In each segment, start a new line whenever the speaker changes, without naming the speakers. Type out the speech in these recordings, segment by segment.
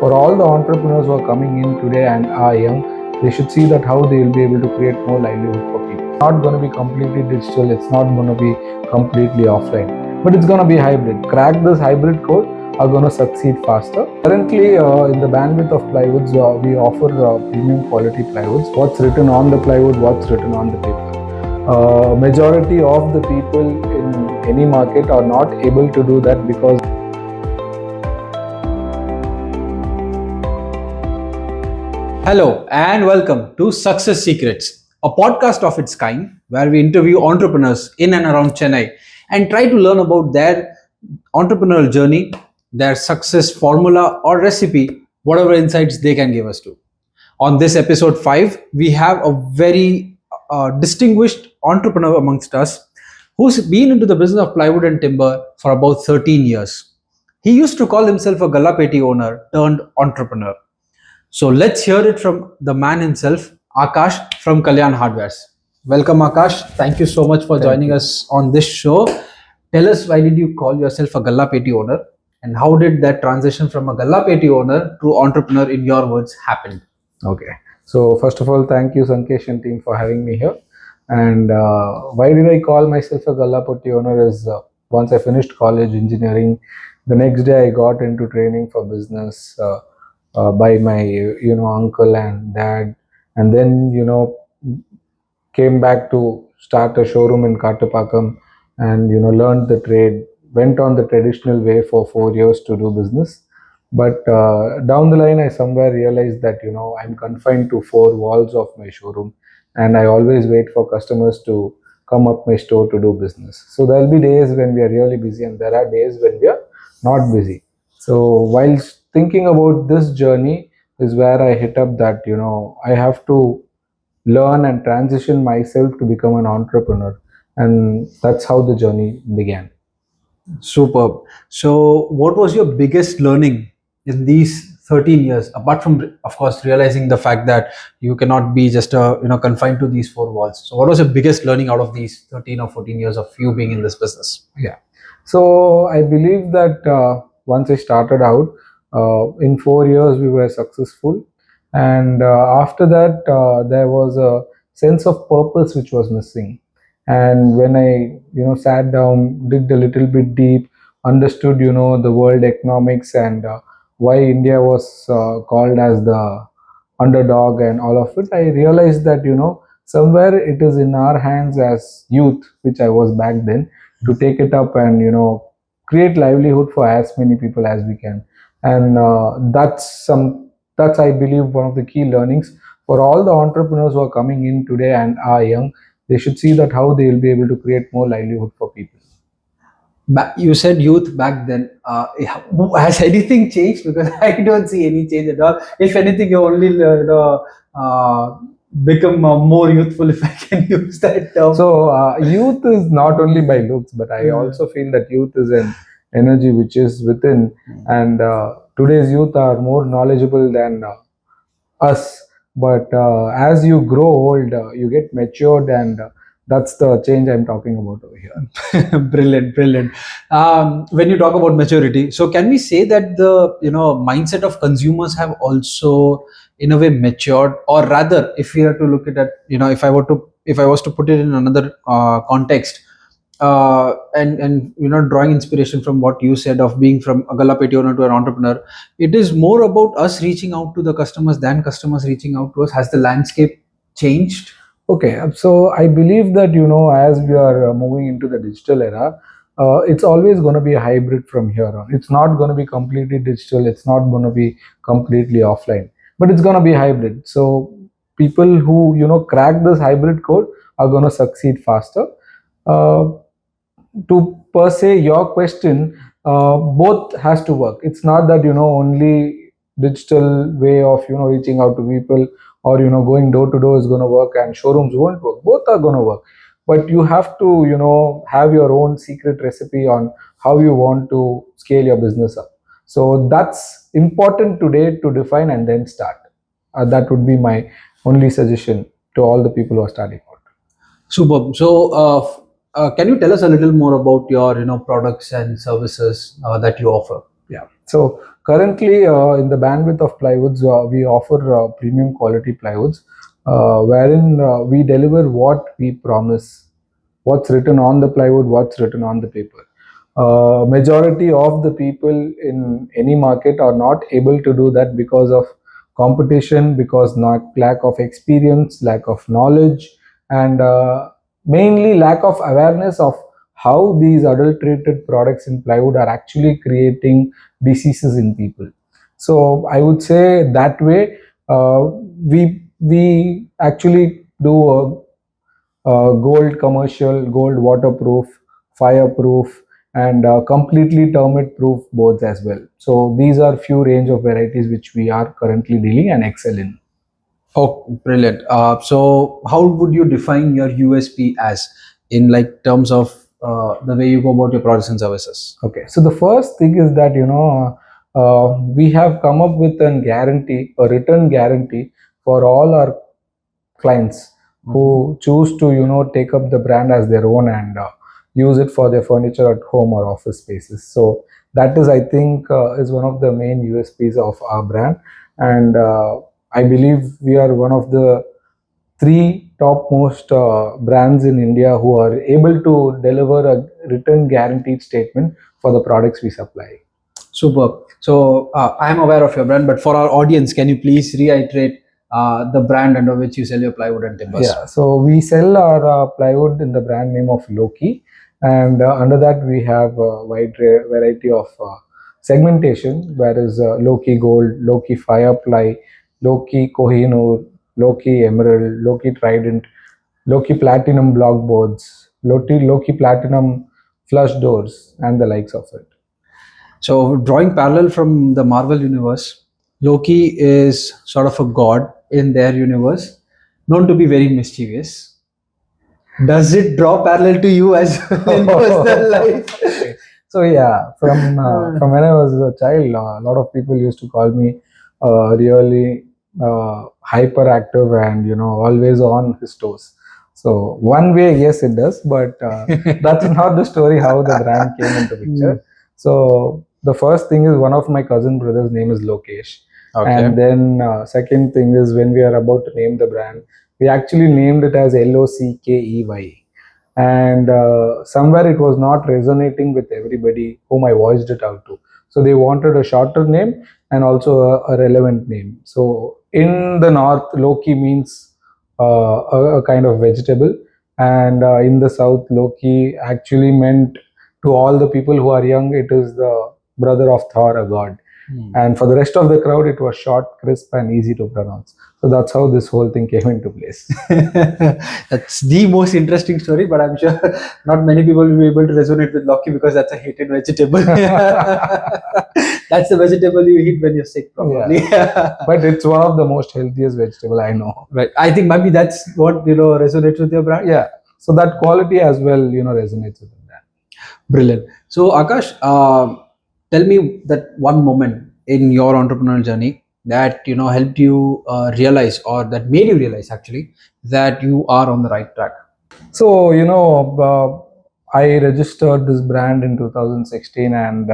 For all the entrepreneurs who are coming in today and are young, they should see that how they will be able to create more livelihood for people. It's not going to be completely digital, it's not going to be completely offline, but it's going to be hybrid. Crack this hybrid code are going to succeed faster. Currently, in the bandwidth of plywoods, we offer premium quality plywoods. What's written on the plywood, what's written on the paper. Majority of the people in any market are not able to do that because
Hello and welcome to Success Secrets, a podcast of its kind where we interview entrepreneurs in and around Chennai and try to learn about their entrepreneurial journey, their success formula or recipe, whatever insights they can give us to. On this episode 5, we have a very distinguished entrepreneur amongst us who's been into the business of plywood and timber for about 13 years. He used to call himself a Galla-petti owner turned entrepreneur. So let's hear it from the man himself, Aakash from Kalyan Hardwares. Welcome, Aakash. Thank you so much for joining us on this show. Tell us, why did you call yourself a Galla-petti owner, and how did that transition from a Galla-petti owner to entrepreneur, in your words, happen?
Okay. So first of all, thank you Sankesh and team for having me here. And why did I call myself a Galla-petti owner is once I finished college engineering, the next day I got into training for business by my uncle and dad, and then came back to start a showroom in Kattupakam and learned the trade. Went on the traditional way for 4 years to do business. But down the line, I somewhere realized that I'm confined to four walls of my showroom, and I always wait for customers to come up my store to do business. So there'll be days when we are really busy, and there are days when we are not busy. So while thinking about this journey is where I hit up that I have to learn and transition myself to become an entrepreneur, and that's how the journey began.
Superb. So, what was your biggest learning in these 13 years, apart from, of course, realizing the fact that you cannot be just confined to these four walls? So, what was your biggest learning out of these 13 or 14 years of you being in this business?
Yeah. So I believe that once I started out, in 4 years we were successful, and after that there was a sense of purpose which was missing. And when I sat down, digged a little bit deep, understood the world economics and why India was called as the underdog and all of it, I realized that somewhere it is in our hands as youth, which I was back then, to take it up and create livelihood for as many people as we can. And that's I believe one of the key learnings for all the entrepreneurs who are coming in today and are young. They should see that how they will be able to create more livelihood for people.
You said youth back then. Has anything changed? Because I don't see any change at all. If anything, you only become more youthful, if I can use that term.
So youth is not only by looks, but I also feel that youth is an energy which is within, and today's youth are more knowledgeable than us. But as you grow old, you get matured, and that's the change I'm talking about over here.
Brilliant, brilliant. When you talk about maturity, so can we say that the mindset of consumers have also in a way matured, or rather, if we are to look at it, if I was to put it in another context, and drawing inspiration from what you said of being from a Galla-petti owner to an entrepreneur, it is more about us reaching out to the customers than customers reaching out to us. Has the landscape changed?
Okay, so I believe that as we are moving into the digital era, it's always going to be a hybrid from here on. It's not going to be completely digital. It's not going to be completely offline, but it's going to be hybrid. So people who crack this hybrid code are going to succeed faster. To per se your question, both has to work. It's not that only digital way of reaching out to people, or going door to door is going to work and showrooms won't work. Both are going to work, but you have to have your own secret recipe on how you want to scale your business up. So that's important today to define and then start. That would be my only suggestion to all the people who are starting out.
Superb. So, can you tell us a little more about your products and services that you offer?
Yeah. So currently, in the bandwidth of plywoods, we offer premium quality plywoods, wherein we deliver what we promise, what's written on the plywood, what's written on the paper. Majority of the people in any market are not able to do that because of competition, because not lack of experience, lack of knowledge, and mainly lack of awareness of how these adulterated products in plywood are actually creating diseases in people. So I would say that way, we actually do gold commercial, gold waterproof, fireproof, and completely termite proof boards as well. So these are few range of varieties which we are currently dealing and excel in.
Oh, brilliant. So how would you define your USP as in like terms of the way you go about your products and services?
Okay, so the first thing is that we have come up with a guarantee, a written guarantee for all our clients who choose to take up the brand as their own and use it for their furniture at home or office spaces. So that is, I think, is one of the main USPs of our brand, and I believe we are one of the three topmost brands in India who are able to deliver a written guaranteed statement for the products we supply.
Superb. So I am aware of your brand, but for our audience, can you please reiterate the brand under which you sell your plywood and timbers?
Yeah, so we sell our plywood in the brand name of Loky, and under that we have a wide variety of segmentation, whereas Loky Gold, Loky Fireply, Loky Kohinoor, Loky Emerald, Loky Trident, Loky Platinum block boards, Loky Platinum flush doors, and the likes of it.
So, drawing parallel from the Marvel universe, Loki is sort of a god in their universe, known to be very mischievous. Does it draw parallel to you as well in personal life?
Okay. So yeah, from when I was a child, a lot of people used to call me really hyperactive and always on his toes. So one way, yes, it does, but that's not the story how the brand came into picture. So the first thing is one of my cousin brothers' name is Lokesh, and then second thing is when we are about to name the brand, we actually named it as Lockey, and somewhere it was not resonating with everybody whom I voiced it out to. So they wanted a shorter name and also a relevant name. So in the north, Loki means a kind of vegetable, and in the south, Loki actually meant to all the people who are young, it is the brother of Thor, a god. And for the rest of the crowd, it was short, crisp, and easy to pronounce. So that's how this whole thing came into place.
That's the most interesting story, but I'm sure not many people will be able to resonate with Loki because that's a hated vegetable. That's the vegetable you eat when you're sick, probably.
Yeah. But it's one of the most healthiest vegetable I know.
Right. I think maybe that's what resonates with your brand.
Yeah. So that quality as well, resonates with that.
Brilliant. So Akash, tell me that one moment in your entrepreneurial journey that helped you realize, or that made you realize actually, that you are on the right track.
So I registered this brand in 2016, and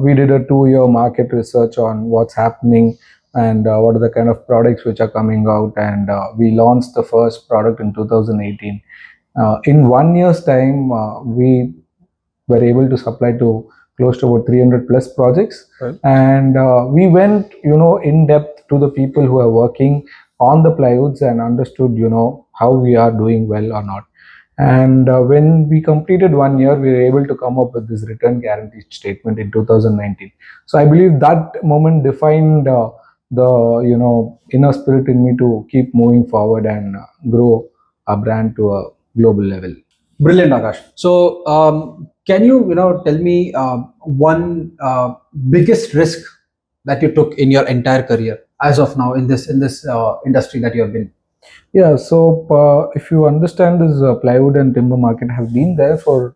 we did a 2-year market research on what's happening and what are the kind of products which are coming out, and we launched the first product in 2018. In 1 year's time, we were able to supply to close to about 300 plus projects.
Right.
And we went in depth to the people who are working on the plywoods and understood how we are doing well or not. And when we completed 1 year, we were able to come up with this return guarantee statement in 2019. So I believe that moment defined the inner spirit in me to keep moving forward and grow our brand to a global level.
Brilliant, Akash. So, can you tell me one biggest risk that you took in your entire career as of now in this industry that you have been?
Yeah, so if you understand, this plywood and timber market have been there for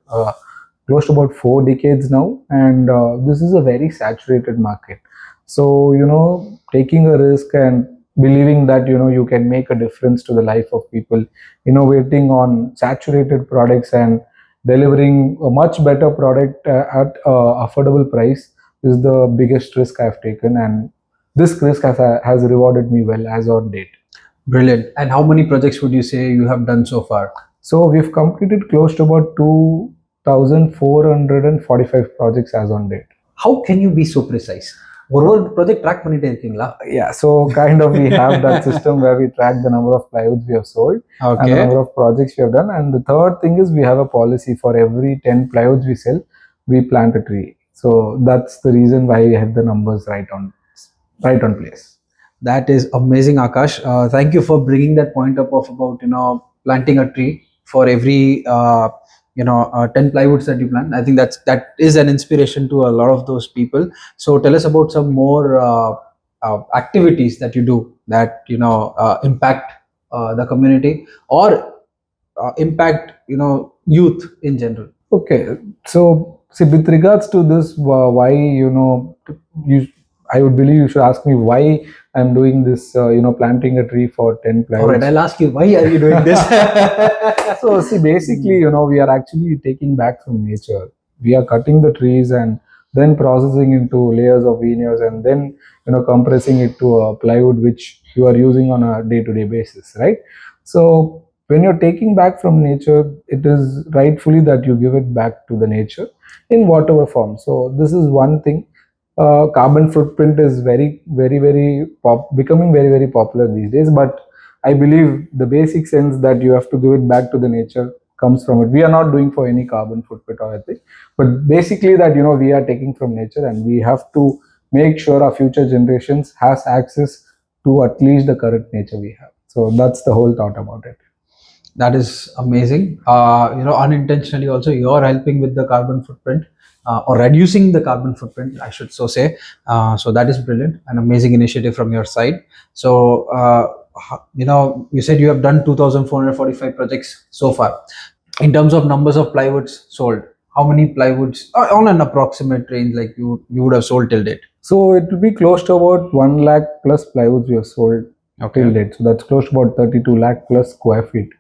close to about 4 decades now, and this is a very saturated market. So taking a risk and believing that you can make a difference to the life of people, innovating on saturated products and delivering a much better product at affordable price is the biggest risk I've taken, and this risk has rewarded me well as on date.
Brilliant. And how many projects would you say you have done so far?
So we've completed close to about 2,445 projects as on date.
How can you be so precise? ஒரு project track பண்ணிட்டே இருக்கீங்களா?
Yeah, so kind of we have that system where we track the number of plywoods we have sold and the number of projects we have done. And the third thing is we have a policy for every 10 plywoods we sell, we plant a tree. So that's the reason why we have the numbers right on place.
That is amazing, Akash. Thank you for bringing that point up of about planting a tree for every 10 plywoods that you plant. I think that is an inspiration to a lot of those people. So tell us about some more activities that you do that impact the community or impact youth in general.
Okay, so see, with regards to this, why I would believe you should ask me why I'm doing this. Planting a tree for 10 plywoods.
All right, I'll ask you, why are you doing this?
So see, basically, we are actually taking back from nature. We are cutting the trees and then processing into layers of veneers and then compressing it to a plywood which you are using on a day-to-day basis, right? So when you're taking back from nature, it is rightfully that you give it back to the nature in whatever form. So this is one thing. Carbon footprint is becoming very popular these days, but I believe the basic sense that you have to give it back to the nature comes from it. We are not doing for any carbon footprint or anything, but basically that we are taking from nature, and we have to make sure our future generations has access to at least the current nature we have. So that's the whole thought about it.
That is amazing. Unintentionally also you're helping with the carbon footprint or reducing the carbon footprint, I should so say. So that is brilliant, an amazing initiative from your side. So you said you have done 2,445 projects so far. In terms of numbers of plywoods sold, how many plywoods on an approximate range like you would have sold till date?
So it will be close to about 1 lakh plus plywoods we have sold till date. So that's close to about 32 lakh plus square feet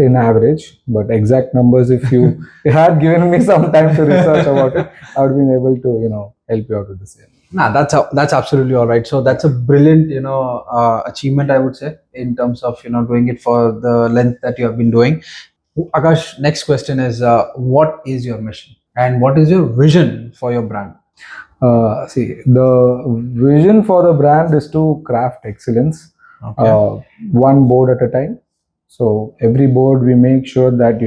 in average. But exact numbers, if you had given me some time to research about it, I would have been able to help you out with the same.
Nah, that's absolutely all right. So that's a brilliant achievement, I would say, in terms of doing it for the length that you have been doing. Akash, next question is what is your mission and what is your vision for your brand?
See, the vision for the brand is to craft excellence, one board at a time. So every board we make sure that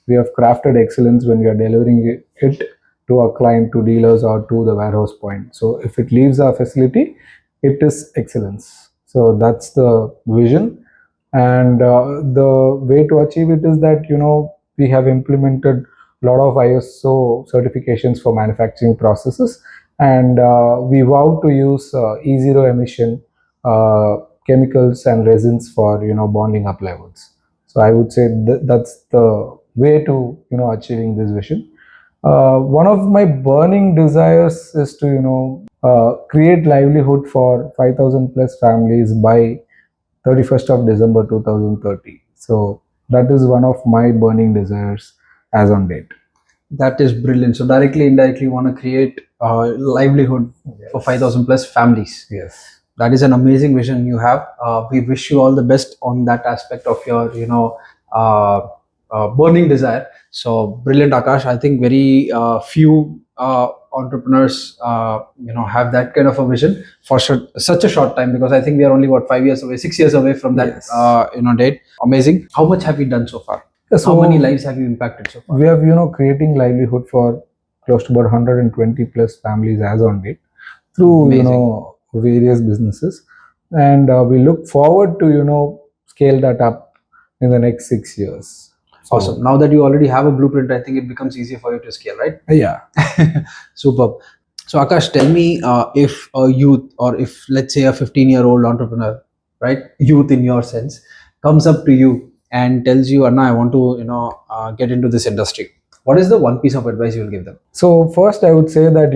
we have crafted excellence when we are delivering it to our client, to dealers, or to the warehouse point. So if it leaves our facility, it is excellence. So that's the vision, and the way to achieve it is that we have implemented a lot of ISO certifications for manufacturing processes, and we vow to use E0 emission chemicals and resins for bonding up plywoods. So I would say that's the way to achieving this vision. One of my burning desires is to create livelihood for 5,000 plus families by 31st of December 2030. So that is one of my burning desires as on date.
That is brilliant. So directly, indirectly, you want to create livelihood for 5,000 plus families.
Yes.
That is an amazing vision you have. We wish you all the best on that aspect of your burning desire. So brilliant, Akash. I think very few entrepreneurs have that kind of a vision for such a short time, because I think we are only 5 years away, 6 years away from that date. Amazing. How much have you done so far? So how many lives have you impacted so far?
We have creating livelihood for close to about 120 plus families as on date through various businesses, and we look forward to scale that up in the next 6 years.
Awesome. Now that you already have a blueprint, I think it becomes easier for you to scale, right?
Yeah.
Superb. So Akash, tell me, if a youth, or if let's say a 15-year-old entrepreneur, right, youth in your sense, comes up to you and tells you, Anna, I want to get into this industry, what is the one piece of advice you will give them?
So first I would say that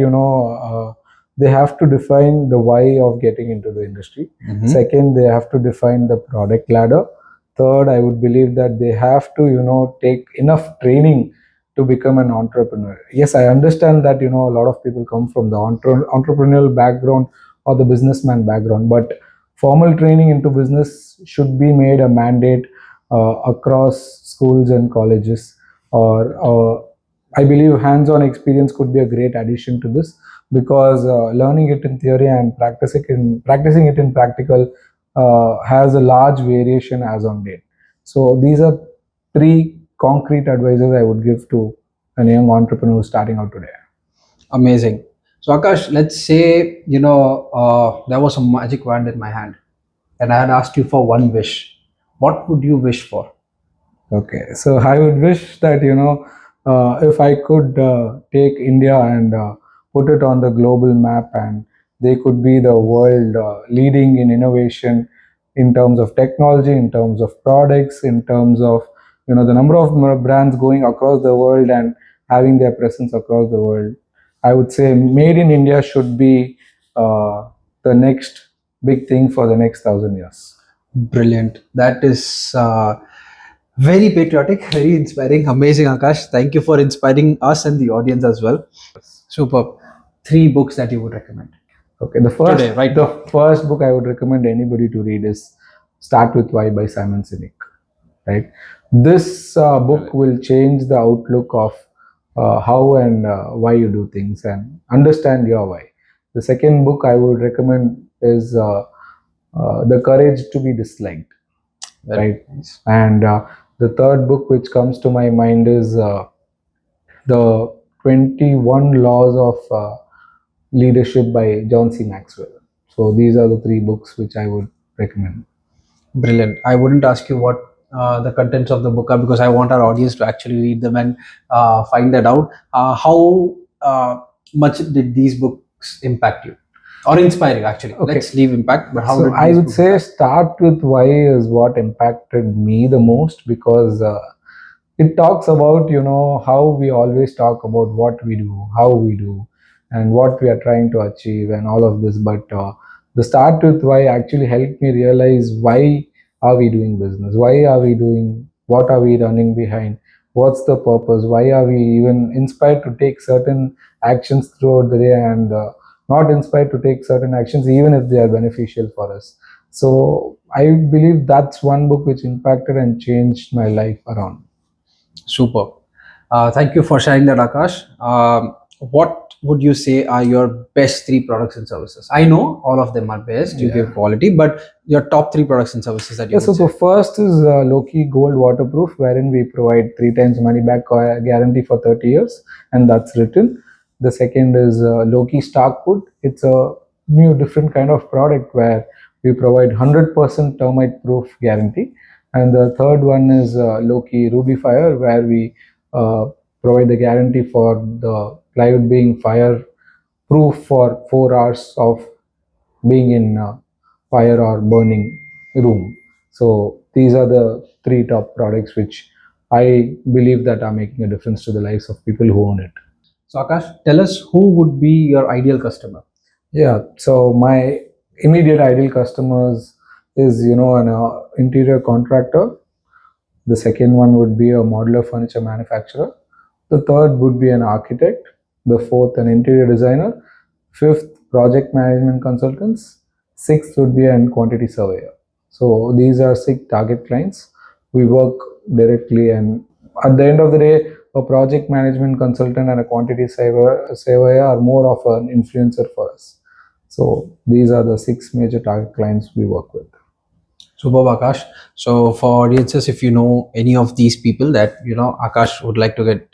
they have to define the why of getting into the industry. Second, they have to define the product ladder. Third, I would believe that they have to take enough training to become an entrepreneur. Yes, I understand that a lot of people come from the entrepreneurial background or the businessman background, but formal training into business should be made a mandate across schools and colleges. Or I believe hands-on experience could be a great addition to this, because learning it in theory and practicing it in practical has a large variation as on date. So these are three concrete advices I would give to a young entrepreneur starting out today.
Amazing. So Akash, let's say there was a magic wand in my hand, and I had asked you for one wish. What would you wish for?
Okay, so I would wish that if I could take India and put it on the global map, and they could be the world leading in innovation in terms of technology, in terms of products, in terms of the number of brands going across the world and having their presence across the world. I would say made in India should be the next big thing for the next 1,000 years.
Brilliant. That is very patriotic, very inspiring. Amazing, Akash. Thank you for inspiring us and the audience as well. Superb. 3 books that you would recommend.
Okay, the first
Today, right
the
now.
first book I would recommend anybody to read is Start with Why by Simon Sinek. Right, this book will change the outlook of how and why you do things and understand your why. The second book I would recommend is The Courage to be Disliked.
Very
Right,
nice.
and the third book which comes to my mind is the 21 Laws of Leadership by John C. Maxwell. So these are the 3 books which I would recommend.
Brilliant. I wouldn't ask you what the contents of the book are, because I want our audience to actually read them and find that out. How much did these books impact you, or inspire you? Actually,
Okay.
let's leave impact. But how
So
did
I
these
would
books
say
impact?
Start with Why is what impacted me the most, because it talks about how we always talk about what we do, how we do, and what we are trying to achieve and all of this. But the Start with Why actually helped me realize, why are we doing business, why are we doing, what are we running behind, what's the purpose, why are we even inspired to take certain actions throughout the day, and not inspired to take certain actions even if they are beneficial for us. So I believe that's one book which impacted and changed my life around.
Super. Thank you for sharing that, Akash. What would you say are your best 3 products and services? I know all of them are best. You
Yeah.
give quality, but your top 3 products and services that you
Yeah, so
would
the
say.
first is Loky Gold Waterproof, wherein we provide 3 times money back guarantee for 30 years, and that's written. The second is Loky Starkwood. It's a new, different kind of product where we provide 100% termite proof guarantee. And the third one is Loky Ruby Fire, where we uh, provide the guarantee for the plywood being fire proof for 4 hours of being in fire or burning room. So these are the 3 top products which I believe that are making a difference to the lives of people who own it.
So, Akash, tell us who would be your ideal customer.
Yeah, so my immediate ideal customers is an interior contractor. The second one would be a modular furniture manufacturer. The third would be an architect. The fourth, an interior designer. Fifth, project management consultants. Sixth would be an quantity surveyor. So these are 6 target clients. We work directly, and at the end of the day, a project management consultant and a quantity surveyor are more of an influencer for us. So these are the 6 major target clients we work with.
Superb, Akash. So, for audiences, if you know any of these people that Akash would like to get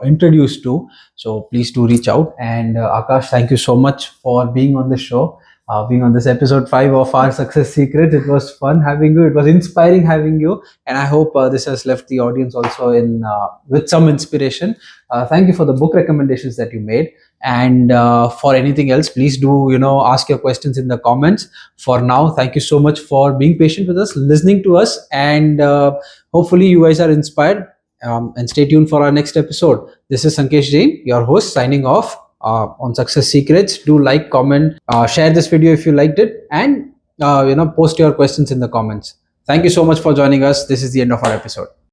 introduced to, so please do reach out. And Akash, thank you so much for being on the show, being on this episode 5 of our Success Secret. It was fun having you. It was inspiring having you, and I hope this has left the audience also in with some inspiration. Thank you for the book recommendations that you made. And for anything else, please do ask your questions in the comments. For now, thank you so much for being patient with us, listening to us, and hopefully you guys are inspired. And stay tuned for our next episode. This is Sankesh Jain, your host, signing off on Success Secrets. Do like, comment, share this video if you liked it, and post your questions in the comments. Thank you so much for joining us. This is the end of our episode.